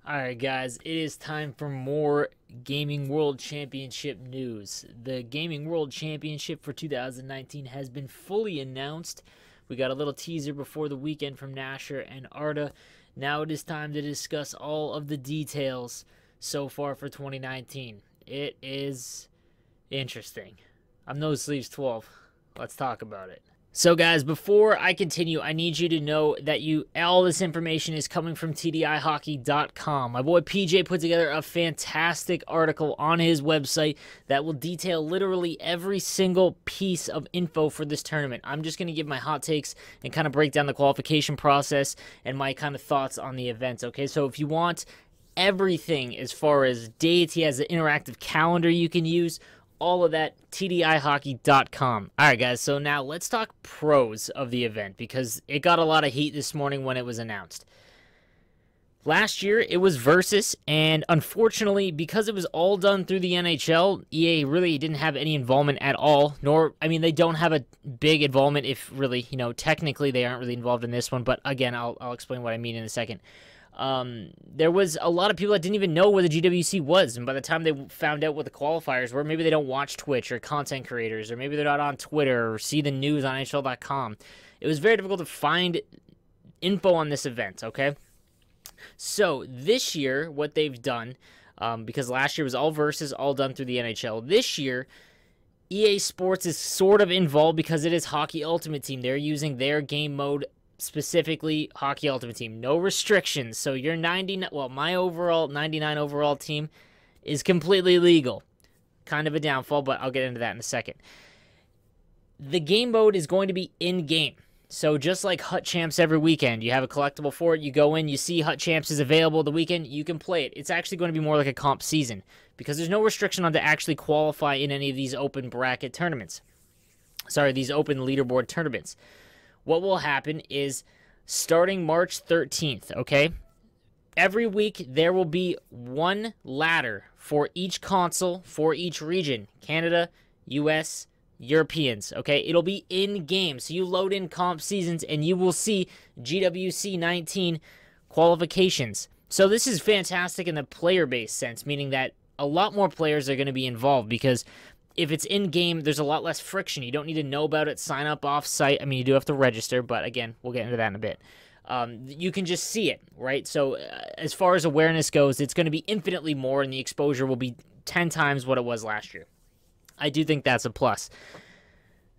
Alright guys, it is time for more Gaming World Championship news. The Gaming World Championship for 2019 has been fully announced. We got a little teaser before the weekend from Nasher and Arda. Now it is time to discuss all of the details so far for 2019. It is interesting. I'm No Sleeves 12. Let's talk about it. So guys, before I continue, I need you to know that all this information is coming from TDIHockey.com. My boy PJ put together a fantastic article on his website that will detail literally every single piece of info for this tournament. I'm just going to give my hot takes and kind of break down the qualification process and my kind of thoughts on the events, okay? So if you want everything as far as dates, he has an interactive calendar you can use, all of that, TDIHockey.com. All right, guys, so now let's talk pros of the event because it got a lot of heat this morning when it was announced. Last year, it was Versus, and unfortunately, because it was all done through the NHL, EA really didn't have any involvement at all, they don't have a big involvement if really, technically they aren't really involved in this one, but again, I'll explain what I mean in a second. There was a lot of people that didn't even know what the GWC was, and by the time they found out what the qualifiers were, maybe they don't watch Twitch or content creators, or maybe they're not on Twitter or see the news on NHL.com. It was very difficult to find info on this event, okay? So this year, what they've done, because last year was all Versus, all done through the NHL, this year, EA Sports is sort of involved because it is Hockey Ultimate Team. They're using their game mode, specifically Hockey Ultimate Team. No restrictions. So your 99, well, my overall 99 overall team is completely legal. Kind of a downfall, but I'll get into that in a second. The game mode is going to be in-game. So just like Hut Champs every weekend, you have a collectible for it, you go in, you see Hut Champs is available the weekend, you can play it. It's actually going to be more like a comp season because there's no restriction on to actually qualify in any of these open bracket tournaments. Sorry, these open leaderboard tournaments. What will happen is starting March 13th, okay? Every week there will be one ladder for each console, for each region. Canada, US, Europeans, okay? It'll be in-game, so you load in comp seasons and you will see GWC 19 qualifications. So this is fantastic in the player-based sense, meaning that a lot more players are going to be involved because if it's in-game, there's a lot less friction. You don't need to know about it, sign up off-site. I mean, you do have to register, but again, we'll get into that in a bit. You can just see it, right? So as far as awareness goes, it's going to be infinitely more, and the exposure will be 10 times what it was last year. I do think that's a plus.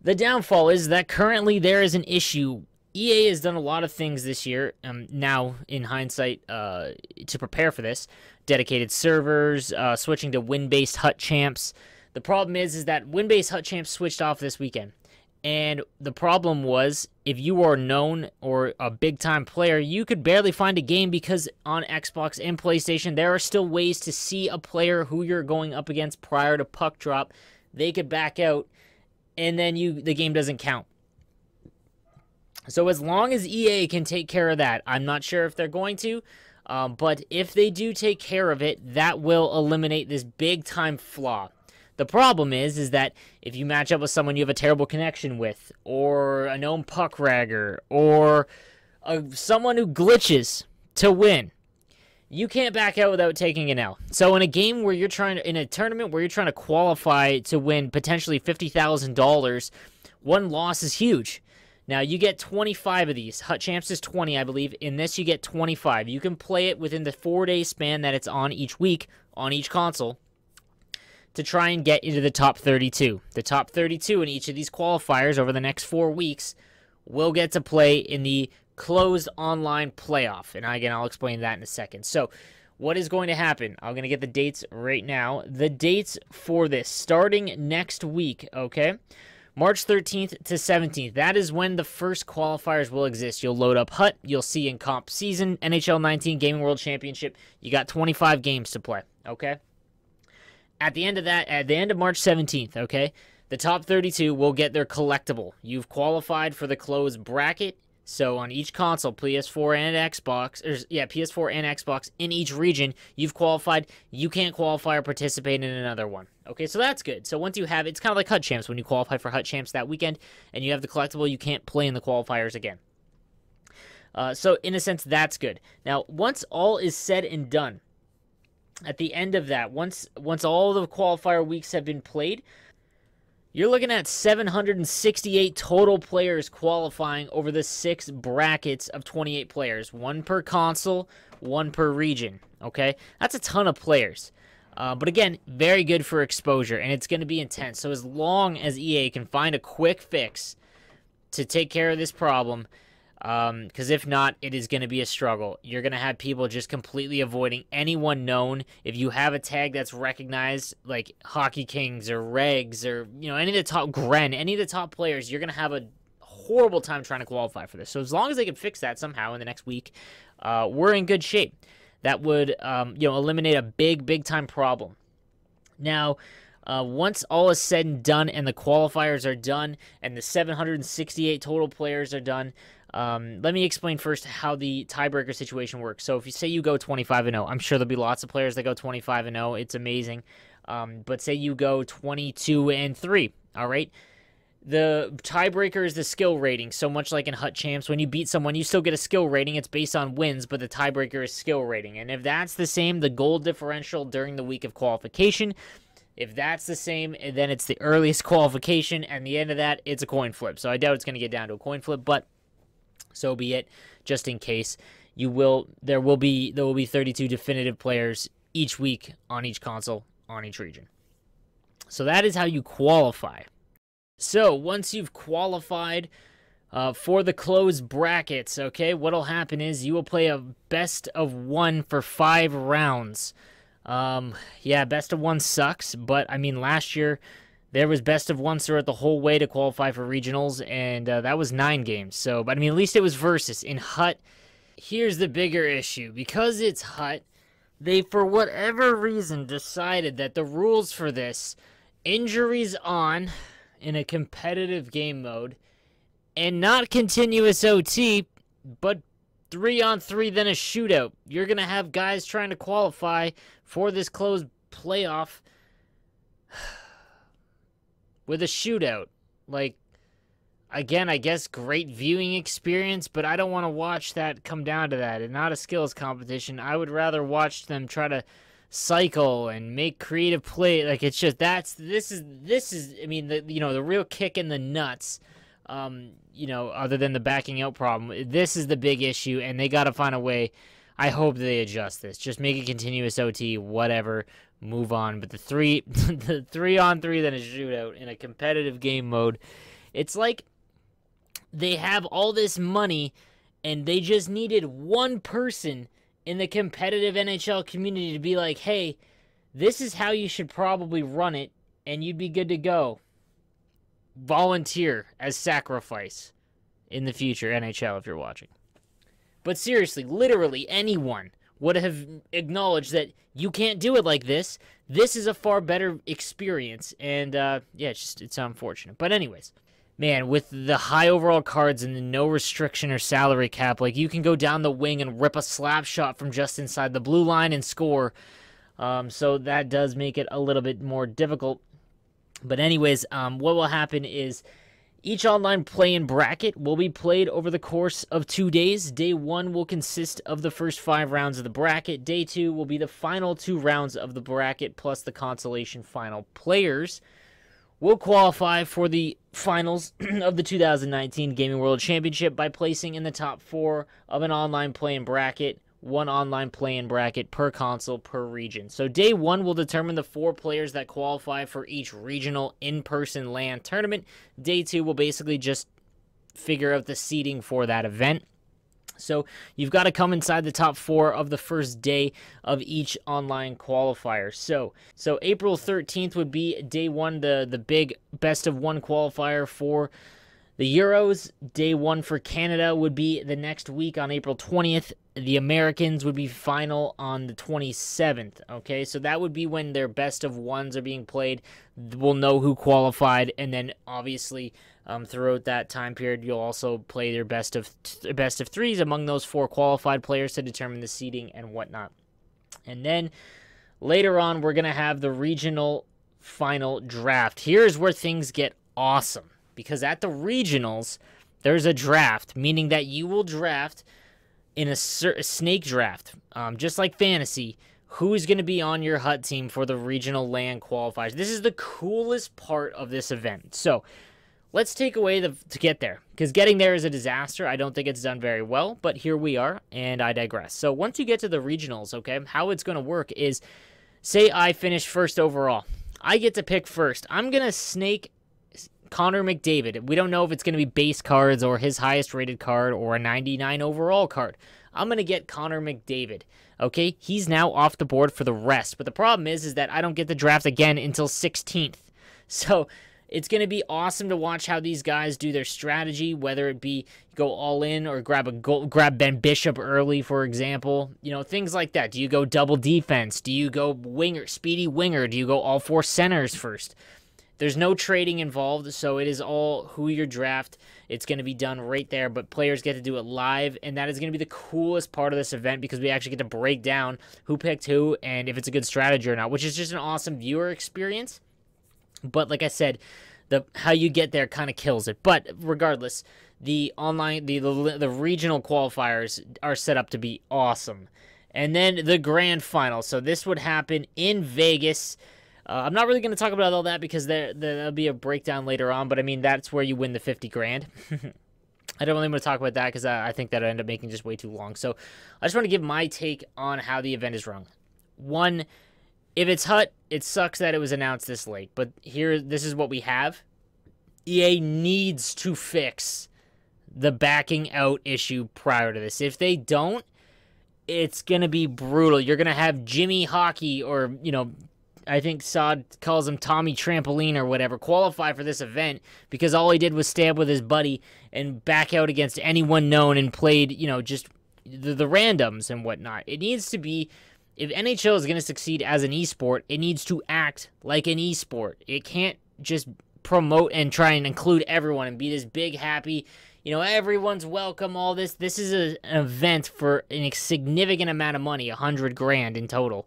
The downfall is that currently there is an issue. EA has done a lot of things this year, now in hindsight, to prepare for this. Dedicated servers, switching to win-based Hut Champs. The problem is that win-based Hut Champs switched off this weekend. And the problem was, if you are known or a big-time player, you could barely find a game because on Xbox and PlayStation, there are still ways to see a player who you're going up against prior to puck drop. They could back out, and then the game doesn't count. So as long as EA can take care of that, I'm not sure if they're going to, but if they do take care of it, that will eliminate this big-time flaw. The problem is that if you match up with someone you have a terrible connection with, or a known puck ragger, or someone who glitches to win, you can't back out without taking an L. So in a game where you're in a tournament where you're trying to qualify to win potentially $50,000, one loss is huge. Now, you get 25 of these. Hut Champs is 20, I believe. In this, you get 25. You can play it within the 4-day span that it's on each week, on each console, to try and get into the top 32. The top 32 in each of these qualifiers over the next 4 weeks will get to play in the closed online playoff. And again, I'll explain that in a second. So what is going to happen? I'm going to get the dates right now. The dates for this starting next week, okay? March 13th to 17th. That is when the first qualifiers will exist. You'll load up Hut. You'll see in comp season, NHL 19 Gaming World Championship. You got 25 games to play, okay? At the end of that, at the end of March 17th, okay, the top 32 will get their collectible. You've qualified for the closed bracket. So on each console, PS4 and Xbox, PS4 and Xbox in each region, you've qualified. You can't qualify or participate in another one. Okay, so that's good. So once you have, it's kind of like Hut Champs. When you qualify for Hut Champs that weekend and you have the collectible, you can't play in the qualifiers again. So in a sense, that's good. Now, once all is said and done, at the end of that, once all the qualifier weeks have been played, you're looking at 768 total players qualifying over the 6 brackets of 28 players. 1 per console, 1 per region, okay? That's a ton of players. But again, very good for exposure, and it's going to be intense. So as long as EA can find a quick fix to take care of this problem, because if not, it is going to be a struggle. You're going to have people just completely avoiding anyone known. If you have a tag that's recognized, like Hockey Kings or Regs or, you know, any of the top, Gren, any of the top players, you're going to have a horrible time trying to qualify for this. So as long as they can fix that somehow in the next week, we're in good shape. That would, you know, eliminate a big time problem. Now, once all is said and done and the qualifiers are done and the 768 total players are done, let me explain first how the tiebreaker situation works. So if you say you go 25-0, I'm sure there'll be lots of players that go 25-0. It's amazing. But say you go 22-3, all right? The tiebreaker is the skill rating. So much like in Hut Champs, when you beat someone, you still get a skill rating. It's based on wins, but the tiebreaker is skill rating. And if that's the same, the goal differential during the week of qualification. If that's the same, then it's the earliest qualification, and the end of that, it's a coin flip. So I doubt it's going to get down to a coin flip, but so be it. Just in case, there will be 32 definitive players each week on each console, on each region. So that is how you qualify. So once you've qualified for the closed brackets, okay, what'll happen is you will play a best of 1 for 5 rounds. Yeah, best of 1 sucks, but I mean, last year there was best of 1 throughout the whole way to qualify for regionals, and that was 9 games. So, but I mean, at least it was versus. In Hut, here's the bigger issue. Because it's Hut, they, for whatever reason, decided that the rules for this, injuries on in a competitive game mode, and not continuous OT, but 3-on-3, then a shootout. You're going to have guys trying to qualify for this closed playoff with a shootout. Like, again, I guess great viewing experience, but I don't want to watch that come down to that. And not a skills competition. I would rather watch them try to cycle and make creative play. Like, it's just, this is I mean, the real kick in the nuts, other than the backing out problem. This is the big issue, and they got to find a way. I hope they adjust this. Just make it continuous OT, whatever, move on. But the 3-on-3, then a shootout in a competitive game mode, it's like they have all this money, and they just needed one person in the competitive NHL community to be like, hey, this is how you should probably run it, and you'd be good to go. Volunteer as sacrifice in the future, NHL, if you're watching. But seriously, literally anyone would have acknowledged that you can't do it like this. This is a far better experience, and yeah, it's unfortunate. But anyways, man, with the high overall cards and the no restriction or salary cap, like, you can go down the wing and rip a slap shot from just inside the blue line and score. So that does make it a little bit more difficult. But anyways, what will happen is each online play-in bracket will be played over the course of 2 days. Day 1 will consist of the first 5 rounds of the bracket. Day 2 will be the final 2 rounds of the bracket plus the consolation final. Players will qualify for the finals of the 2019 Gaming World Championship by placing in the top 4 of an online play-in bracket. 1 online play-in bracket per console per region. So day 1 will determine the 4 players that qualify for each regional in-person LAN tournament. Day 2 will basically just figure out the seeding for that event. So you've got to come inside the top 4 of the first day of each online qualifier. So April 13th would be day 1, the big best of 1 qualifier for the Euros. Day 1 for Canada would be the next week on April 20th. The Americans would be final on the 27th, okay? So that would be when their best of 1s are being played. We'll know who qualified, and then obviously throughout that time period, you'll also play their best of 3s among those 4 qualified players to determine the seeding and whatnot. And then later on, we're going to have the regional final draft. Here's where things get awesome, because at the regionals, there's a draft, meaning that you will draft in a snake draft, just like fantasy, who is going to be on your HUT team for the regional LAN qualifiers. This is the coolest part of this event. So let's take away to get there, because getting there is a disaster. I don't think it's done very well, but here we are, and I digress. So once you get to the regionals, okay, how it's going to work is, say I finish first overall. I get to pick first. I'm going to snake Connor McDavid. We don't know if it's going to be base cards or his highest rated card or a 99 overall card. I'm going to get Connor McDavid. Okay, he's now off the board for the rest. But the problem is that I don't get the draft again until 16th. So it's going to be awesome to watch how these guys do their strategy, whether it be go all in or grab Ben Bishop early, for example. You know, things like that. Do you go double defense? Do you go winger, speedy winger? Do you go all 4 centers first? There's no trading involved, so it is all who you draft. It's going to be done right there, but players get to do it live, and that is going to be the coolest part of this event because we actually get to break down who picked who and if it's a good strategy or not, which is just an awesome viewer experience. But like I said, how you get there kind of kills it. But regardless, the regional qualifiers are set up to be awesome. And then the grand final. So this would happen in Vegas. I'm not really going to talk about all that because there'll be a breakdown later on, but I mean, that's where you win the 50 grand. I don't really want to talk about that because I think that'll end up making just way too long. So I just want to give my take on how the event is run. One, if it's HUT, it sucks that it was announced this late, but this is what we have. EA needs to fix the backing out issue prior to this. If they don't, it's going to be brutal. You're going to have Jimmy Hockey or, you know, I think Sod calls him Tommy Trampoline or whatever, qualify for this event because all he did was stay up with his buddy and back out against anyone known and played, you know, just the randoms and whatnot. It needs to be, if NHL is going to succeed as an esport, it needs to act like an esport. It can't just promote and try and include everyone and be this big, happy, you know, everyone's welcome, all this. This is an event for a significant amount of money, 100 grand in total.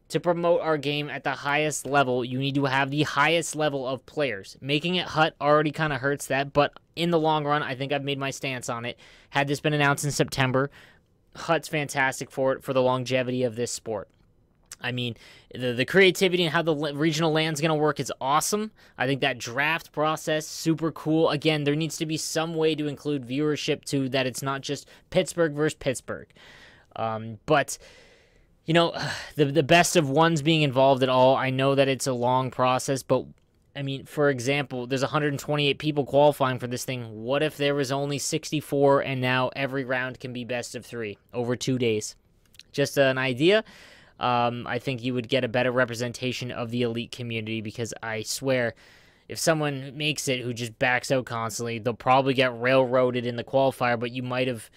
To promote our game at the highest level, you need to have the highest level of players. Making it HUT already kind of hurts that, but in the long run, I think I've made my stance on it. Had this been announced in September, HUT's fantastic for it, for the longevity of this sport. I mean, the creativity and how the regional LAN's going to work is awesome. I think that draft process, super cool. Again, there needs to be some way to include viewership to that it's not just Pittsburgh versus Pittsburgh. But you know, the best of ones being involved at all, I know that it's a long process, but, I mean, for example, there's 128 people qualifying for this thing. What if there was only 64 and now every round can be best of 3 over 2 days? Just an idea. I think you would get a better representation of the elite community because I swear, if someone makes it who just backs out constantly, they'll probably get railroaded in the qualifier, but you might have,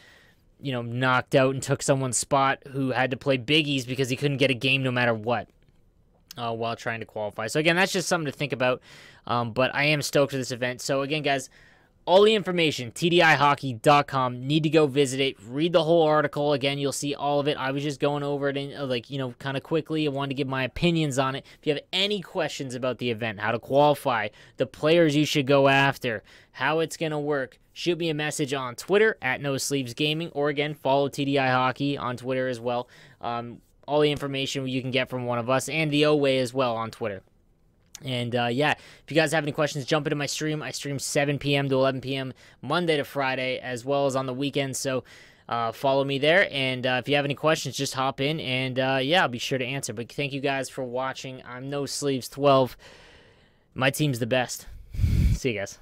you know, knocked out and took someone's spot who had to play biggies because he couldn't get a game no matter what while trying to qualify. So, again, that's just something to think about, but I am stoked for this event. So, again, guys, all the information, tdihockey.com. Need to go visit it. Read the whole article. Again, you'll see all of it. I was just going over it in, like, you know, kind of quickly. I wanted to give my opinions on it. If you have any questions about the event, how to qualify, the players you should go after, how it's going to work, shoot me a message on Twitter at NoSleevesGaming, or again, follow TDI Hockey on Twitter as well. All the information you can get from one of us and the O-Way as well on Twitter. And, yeah, if you guys have any questions, jump into my stream. I stream 7 p.m. to 11 p.m. Monday to Friday, as well as on the weekends. So follow me there. And if you have any questions, just hop in. And, yeah, I'll be sure to answer. But thank you guys for watching. I'm NoSleeves12. My team's the best. See you guys.